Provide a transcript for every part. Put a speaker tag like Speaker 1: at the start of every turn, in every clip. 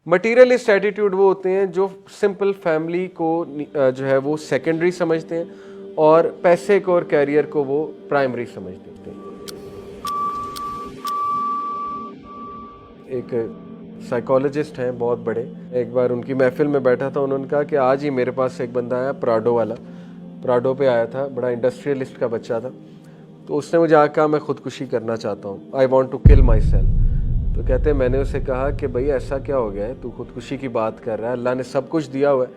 Speaker 1: Materialist attitude वो होते हैं जो सिंपल फैमिली को जो है वो सेकेंडरी समझते हैं और पैसे को और कैरियर को वो प्राइमरी समझ देते हैं। एक साइकोलॉजिस्ट हैं बहुत बड़े, एक बार उनकी महफिल में बैठा था, उन्होंने कहा कि आज ही मेरे पास एक बंदा आया प्राडो वाला, प्राडो पे आया था, बड़ा इंडस्ट्रियलिस्ट का बच्चा था। तो उसने मुझे आकर कहा मैं ख़ुदकुशी करना चाहता हूँ, I want to kill myself. तो कहते हैं मैंने उसे कहा कि भाई ऐसा क्या हो गया है, तू खुदकुशी की बात कर रहा है, अल्लाह ने सब कुछ दिया हुआ है।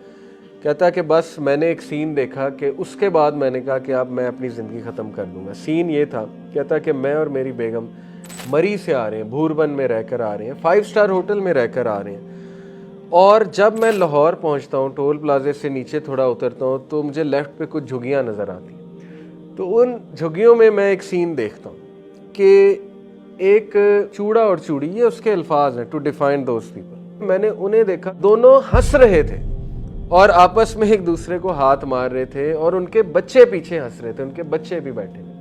Speaker 1: कहता है कि बस मैंने एक सीन देखा कि उसके बाद मैंने कहा कि अब मैं अपनी ज़िंदगी ख़त्म कर दूँगा। सीन ये था, कहता है कि मैं और मेरी बेगम मरी से आ रहे हैं, भूरबन में रहकर आ रहे हैं, 5 स्टार होटल में रहकर आ रहे हैं, और जब मैं लाहौर पहुँचता हूँ, टोल प्लाजे से नीचे थोड़ा उतरता हूँ तो मुझे लेफ़्ट पे कुछ झुग्गियाँ नज़र आती हैं। तो उन झुग्गियों में मैं एक सीन देखता हूँ कि एक चूड़ा और चूड़ी, ये उसके अल्फाज हैं, टू डिफाइन दोज पीपल। मैंने उन्हें देखा, दोनों हंस रहे थे और आपस में एक दूसरे को हाथ मार रहे थे और उनके बच्चे पीछे हंस रहे थे, उनके बच्चे भी बैठे थे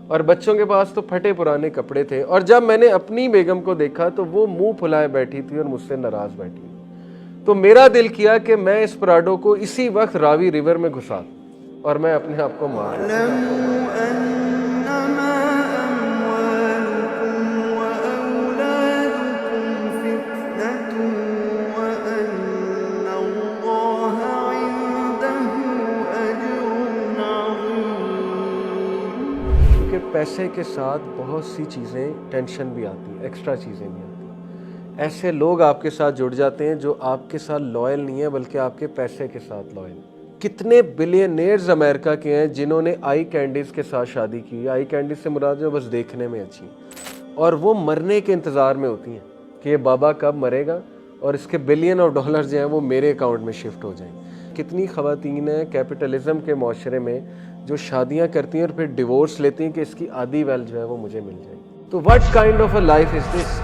Speaker 1: और बच्चों के पास तो फटे पुराने कपड़े थे। और जब मैंने अपनी बेगम को देखा तो वो मुंह फुलाए बैठी थी और मुझसे नाराज बैठी थी। तो मेरा दिल किया कि मैं इस प्राडो को इसी वक्त रावी रिवर में घुसा और मैं अपने आप को मार। पैसे के साथ बहुत सी चीज़ें, टेंशन भी आती है, एक्स्ट्रा चीज़ें भी आती हैं। ऐसे लोग आपके साथ जुड़ जाते हैं जो आपके साथ लॉयल नहीं है बल्कि आपके पैसे के साथ लॉयल। कितने बिलियनेयर्स अमेरिका के हैं जिन्होंने आई कैंडीज़ के साथ शादी की। आई कैंडीज़ से मुराद जो बस देखने में अच्छी है और वो मरने के इंतज़ार में होती हैं कि ये बाबा कब मरेगा और इसके बिलियन ऑफ डॉलर जो हैं वो मेरे अकाउंट में शिफ्ट हो जाएंगे। कितनी ख़वातीन हैं कैपिटलिज्म के माशरे में जो शादियां करती हैं और फिर डिवोर्स लेती हैं कि इसकी आधी वेल्थ जो है वो मुझे मिल जाएगी। तो what kind of a life is this?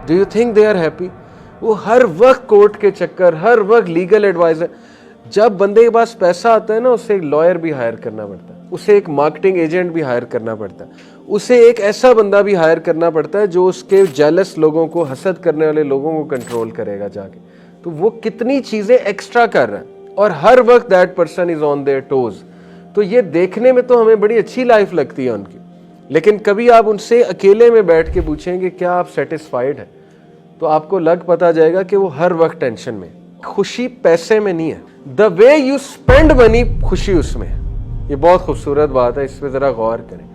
Speaker 1: Do you think they are happy? वो हर वक्त कोर्ट के चक्कर, हर वक्त लीगल एडवाइजर। जब बंदे के पास पैसा आता है ना, उसे एक लॉयर भी हायर करना पड़ता है, उसे एक मार्केटिंग एजेंट भी हायर करना पड़ता है, उसे एक ऐसा बंदा भी हायर करना पड़ता है जो उसके जेलस लोगों को, हसद करने वाले लोगों को कंट्रोल करेगा जाके। तो वो कितनी चीजें एक्स्ट्रा कर रहा है और हर वक्त that person is on their toes. तो ये देखने में तो हमें बड़ी अच्छी लाइफ लगती है उनकी, लेकिन कभी आप उनसे अकेले में बैठ के पूछेंगे क्या आप सेटिस्फाइड हैं, तो आपको लग पता जाएगा कि वो हर वक्त टेंशन में। खुशी पैसे में नहीं है, the way you spend money खुशी उसमें है। ये बहुत खूबसूरत बात है, इस पर जरा गौर करें।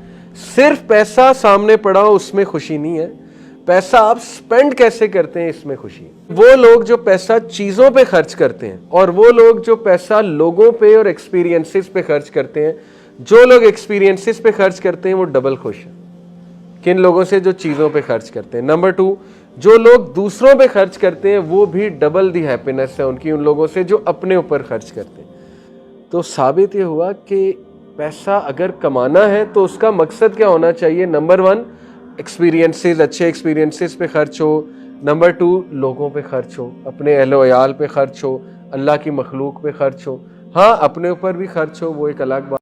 Speaker 1: सिर्फ पैसा सामने पड़ा हो उसमें खुशी नहीं है, पैसा आप स्पेंड कैसे करते हैं इसमें खुशी है। वो लोग जो पैसा चीजों पे खर्च करते हैं और वो लोग जो पैसा लोगों पे और एक्सपीरियंसेस पे खर्च करते हैं, जो लोग एक्सपीरियंसेस पे खर्च करते हैं वो डबल खुश हैं किन लोगों से जो चीजों पे खर्च करते हैं। नंबर 2, जो लोग दूसरों पे खर्च करते हैं वो भी डबल दी हैप्पीनेस है उनकी उन लोगों से जो अपने ऊपर खर्च करते हैं। तो साबित ये हुआ कि पैसा अगर कमाना है तो उसका मकसद क्या होना चाहिए? नंबर 1, एक्सपीरियंसेस, अच्छे एक्सपीरियंसेस पे खर्च हो। नंबर 2, लोगों पे खर्च हो, अपने अहलो अयाल पे खर्च हो, अल्लाह की मखलूक पे खर्च हो। हाँ, अपने ऊपर भी खर्च हो, वो एक अलग बात।